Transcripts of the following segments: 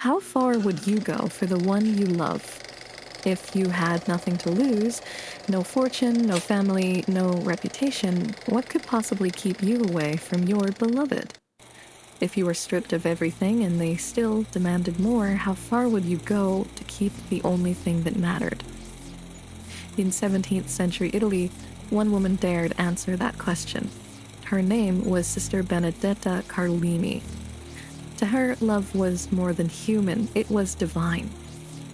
How far would you go for the one you love? If you had nothing to lose, no fortune, no family, no reputation, what could possibly keep you away from your beloved? If you were stripped of everything and they still demanded more, how far would you go to keep the only thing that mattered? In 17th century Italy, one woman dared answer that question. Her name was Sister Benedetta Carlini. To her, love was more than human, it was divine.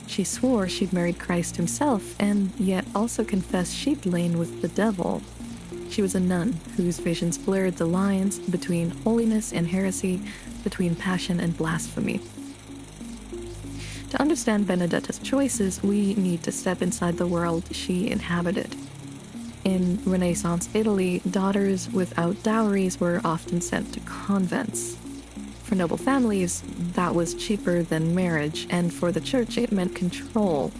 She swore she'd married Christ himself, and yet also confessed she'd lain with the devil. She was a nun whose visions blurred the lines between holiness and heresy, between passion and blasphemy. To understand Benedetta's choices, we need to step inside the world she inhabited. In Renaissance Italy, daughters without dowries were often sent to convents. For noble families, that was cheaper than marriage, and for the church, it meant control.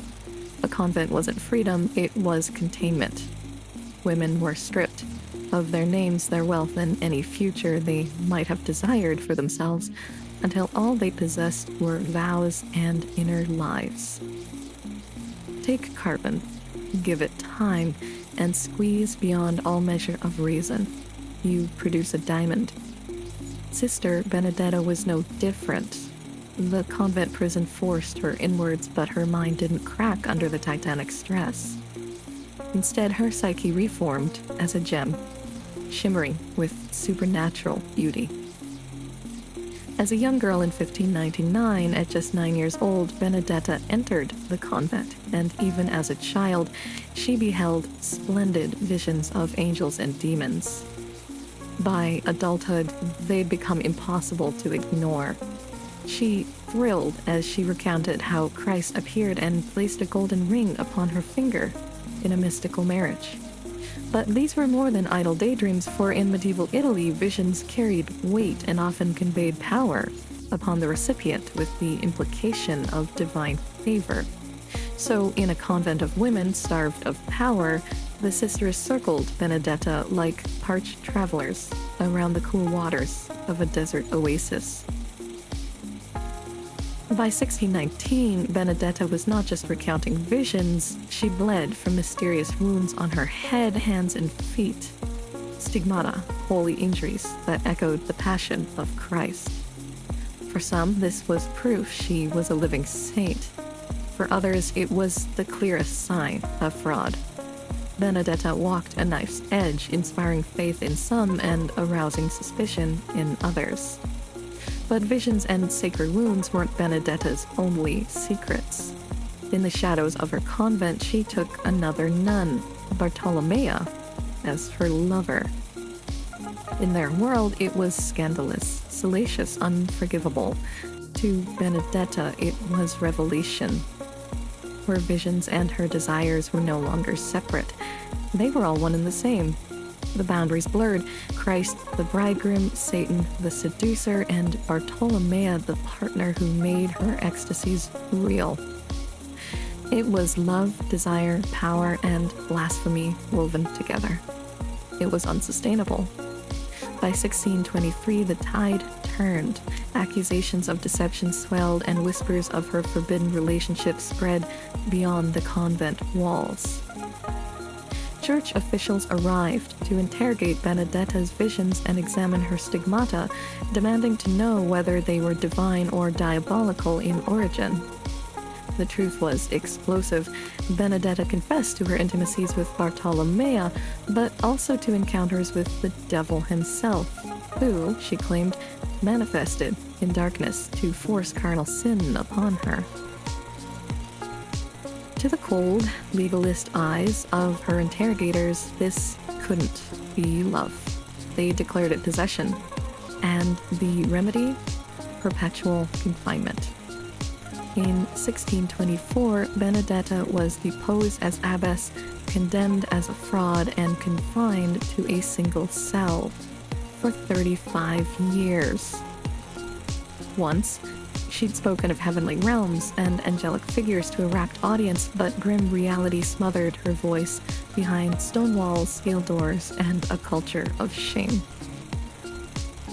A convent wasn't freedom, it was containment. Women were stripped of their names, their wealth, and any future they might have desired for themselves, until all they possessed were vows and inner lives. Take carbon, give it time, and squeeze beyond all measure of reason. You produce a diamond. Sister Benedetta was no different. The convent prison forced her inwards, but her mind didn't crack under the titanic stress. Instead, her psyche reformed as a gem, shimmering with supernatural beauty. As a young girl in 1599, at just 9 years old, Benedetta entered the convent, and even as a child, she beheld splendid visions of angels and demons. By adulthood, they'd become impossible to ignore. She thrilled as she recounted how Christ appeared and placed a golden ring upon her finger in a mystical marriage. But these were more than idle daydreams, for in medieval Italy, visions carried weight and often conveyed power upon the recipient, with the implication of divine favor. So, in a convent of women starved of power, the sisters circled Benedetta like parched travelers around the cool waters of a desert oasis. By 1619, Benedetta was not just recounting visions, she bled from mysterious wounds on her head, hands, and feet. Stigmata, holy injuries that echoed the passion of Christ. For some, this was proof she was a living saint. For others, it was the clearest sign of fraud. Benedetta walked a knife's edge, inspiring faith in some and arousing suspicion in others. But visions and sacred wounds weren't Benedetta's only secrets. In the shadows of her convent, she took another nun, Bartolomea, as her lover. In their world, it was scandalous, salacious, unforgivable. To Benedetta, it was revelation. Her visions and her desires were no longer separate. They were all one and the same. The boundaries blurred. Christ, the bridegroom, Satan, the seducer, and Bartolomea, the partner who made her ecstasies real. It was love, desire, power, and blasphemy woven together. It was unsustainable. By 1623, the tide turned. Accusations of deception swelled, and whispers of her forbidden relationship spread beyond the convent walls. Church officials arrived to interrogate Benedetta's visions and examine her stigmata, demanding to know whether they were divine or diabolical in origin. The truth was explosive. Benedetta confessed to her intimacies with Bartolomea, but also to encounters with the devil himself, who, she claimed, manifested in darkness to force carnal sin upon her. To the cold, legalist eyes of her interrogators, this couldn't be love. They declared it possession, and the remedy, perpetual confinement. In 1624, Benedetta was deposed as abbess, condemned as a fraud, and confined to a single cell for 35 years. Once, she'd spoken of heavenly realms and angelic figures to a rapt audience, but grim reality smothered her voice behind stone walls, steel doors, and a culture of shame.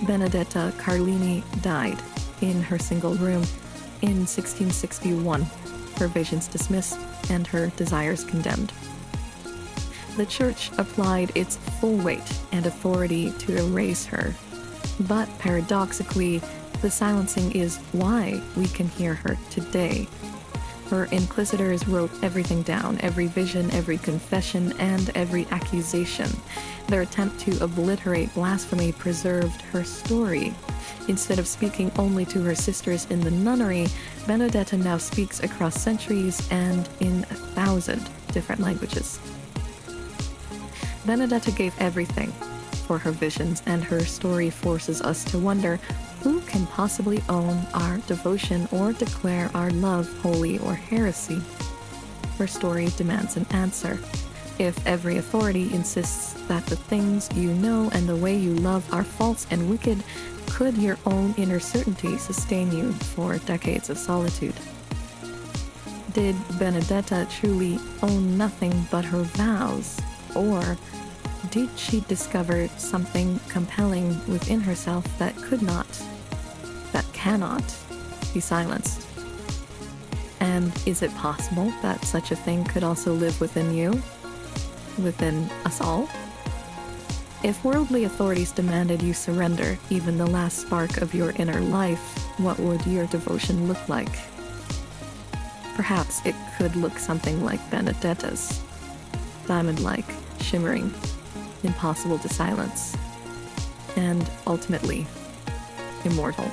Benedetta Carlini died in her single room, in 1661, her visions dismissed and her desires condemned. The Church applied its full weight and authority to erase her. But paradoxically, the silencing is why we can hear her today. Her inquisitors wrote everything down, every vision, every confession, and every accusation. Their attempt to obliterate blasphemy preserved her story. Instead of speaking only to her sisters in the nunnery, Benedetta now speaks across centuries and in 1,000 different languages. Benedetta gave everything for her visions, and her story forces us to wonder, who can possibly own our devotion or declare our love holy or heresy? Her story demands an answer. If every authority insists that the things you know and the way you love are false and wicked, could your own inner certainty sustain you for decades of solitude? Did Benedetta truly own nothing but her vows? Or did she discover something compelling within herself that cannot be silenced? And is it possible that such a thing could also live within you? Within us all? If worldly authorities demanded you surrender even the last spark of your inner life, what would your devotion look like? Perhaps it could look something like Benedetta's. Diamond-like, shimmering, impossible to silence, and ultimately, immortal.